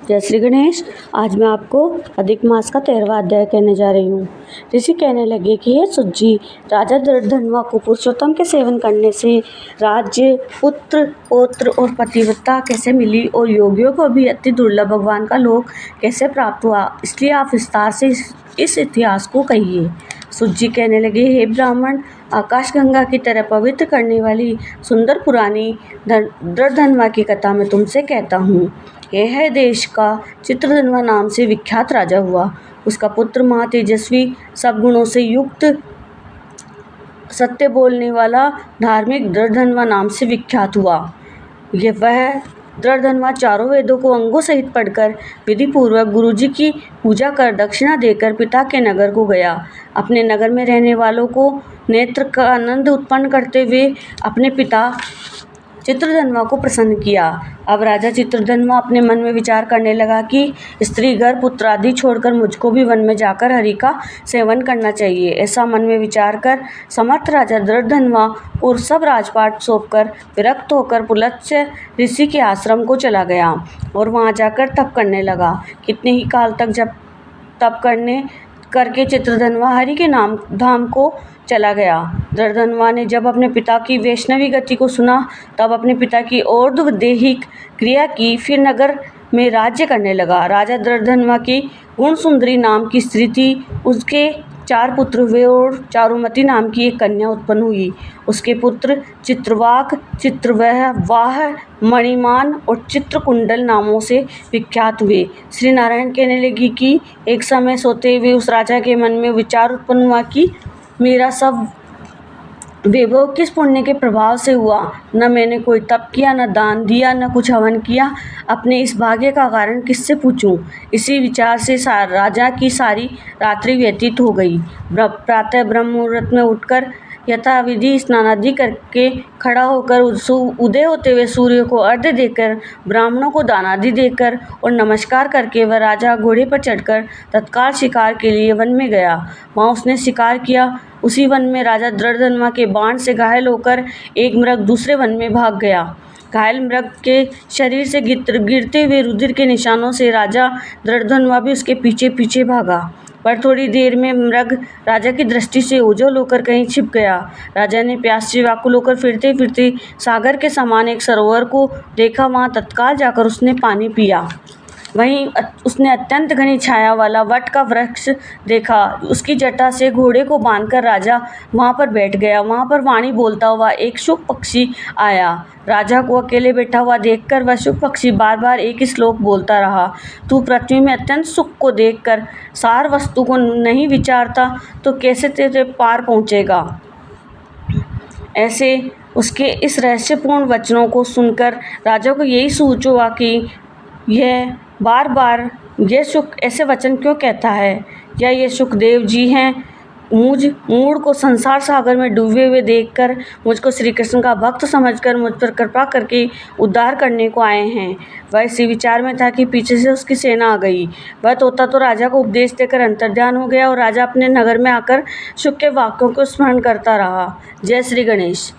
जय श्री गणेश। आज मैं आपको अधिक मास का 13वां अध्याय कहने जा रही हूँ। ऋषि कहने लगे कि हे सुज्जी, राजा दृढ़धनवा को पुरुषोत्तम के सेवन करने से राज्य, पुत्र, पौत्र और पतिव्रता कैसे मिली और योगियों को भी अति दुर्लभ भगवान का लोक कैसे प्राप्त हुआ, इसलिए आप विस्तार से इस इतिहास को कहिए। सुज्जी कहने लगे, हे ब्राह्मण, आकाश गंगा की तरह पवित्र करने वाली सुंदर पुरानी दृढ़धनवा की कथा मैं तुमसे कहता हूँ। यह देश का चित्रधनवा नाम से विख्यात राजा हुआ। उसका पुत्र महातेजस्वी, सब गुणों से युक्त, सत्य बोलने वाला, धार्मिक दृढ़धनवा नाम से विख्यात हुआ। वह दृढ़धनवा चारों वेदों को अंगों सहित पढ़कर विधि पूर्वक गुरुजी की पूजा कर दक्षिणा देकर पिता के नगर को गया। अपने नगर में रहने वालों को नेत्र का आनंद उत्पन्न करते हुए अपने पिता चित्रधनवा को प्रसन्न किया। अब राजा चित्रधनवा अपने मन में विचार करने लगा कि स्त्री घर पुत्र आदि छोड़कर मुझको भी वन में जाकर हरि का सेवन करना चाहिए। ऐसा मन में विचार कर समर्थ राजा दृढ़धनवा और सब राजपाट सौंपकर विरक्त होकर पुलत्स्य ऋषि के आश्रम को चला गया और वहां जाकर तप करने लगा। कितने ही काल तक जब तप करके चित्रधनवा हरि के नाम धाम को चला गया। दृढ़धनवा ने जब अपने पिता की वैष्णवी गति को सुना तब अपने पिता की और दैहिक क्रिया की, फिर नगर में राज्य करने लगा। राजा दृढ़धनवा की गुण सुंदरी नाम की स्त्री थी। उसके 4 पुत्र हुए और चारुमती नाम की एक कन्या उत्पन्न हुई। उसके पुत्र चित्रवाक, चित्रवाह, मणिमान और चित्रकुंडल नामों से विख्यात हुए। श्री नारायण कहने लगी कि एक समय सोते हुए उस राजा के मन में विचार उत्पन्न हुआ कि मेरा सब वैभव किस पुण्य के प्रभाव से हुआ। न मैंने कोई तप किया, न दान दिया, न कुछ हवन किया। अपने इस भाग्य का कारण किससे पूछूं। इसी विचार से राजा की सारी रात्रि व्यतीत हो गई। प्रातः ब्रह्म मुहूर्त में उठकर यथाविधि स्नानादि करके खड़ा होकर उदय होते हुए सूर्य को अर्घ्य देकर, ब्राह्मणों को दान आदि देकर और नमस्कार करके वह राजा घोड़े पर चढ़कर तत्काल शिकार के लिए वन में गया। वहाँ उसने शिकार किया। उसी वन में राजा दृढ़धनवा के बाण से घायल होकर एक मृग दूसरे वन में भाग गया। घायल मृग के शरीर से गिरते हुए रुधिर के निशानों से राजा दृढ़धनवा भी उसके पीछे पीछे भागा, पर थोड़ी देर में मृग राजा की दृष्टि से ओझल होकर कहीं छिप गया। राजा ने प्यास से व्याकुल होकर फिरते फिरते सागर के समान एक सरोवर को देखा। वहां तत्काल जाकर उसने पानी पिया। वहीं उसने अत्यंत घनी छाया वाला वट का वृक्ष देखा। उसकी जटा से घोड़े को बांधकर राजा वहां पर बैठ गया। वहां पर वाणी बोलता हुआ एक शुक पक्षी आया। राजा को अकेले बैठा हुआ देखकर वह शुक पक्षी बार बार एक ही श्लोक बोलता रहा, तू पृथ्वी में अत्यंत सुख को देखकर सार वस्तु को नहीं विचारता तो कैसे तेरे पार पहुँचेगा। ऐसे उसके इस रहस्यपूर्ण वचनों को सुनकर राजा को यही सूझ हुआ कि यह बार बार यह शुक ऐसे वचन क्यों कहता है। या ये सुखदेव जी हैं, मुझ मूढ़ को संसार सागर में डूबे हुए देखकर मुझको श्री कृष्ण का भक्त समझकर मुझ पर कृपा करके उद्धार करने को आए हैं। वह इसी विचार में था कि पीछे से उसकी सेना आ गई। वह तोता तो राजा को उपदेश देकर अंतर्ध्यान हो गया और राजा अपने नगर में आकर शुक के वाक्यों को स्मरण करता रहा। जय श्री गणेश।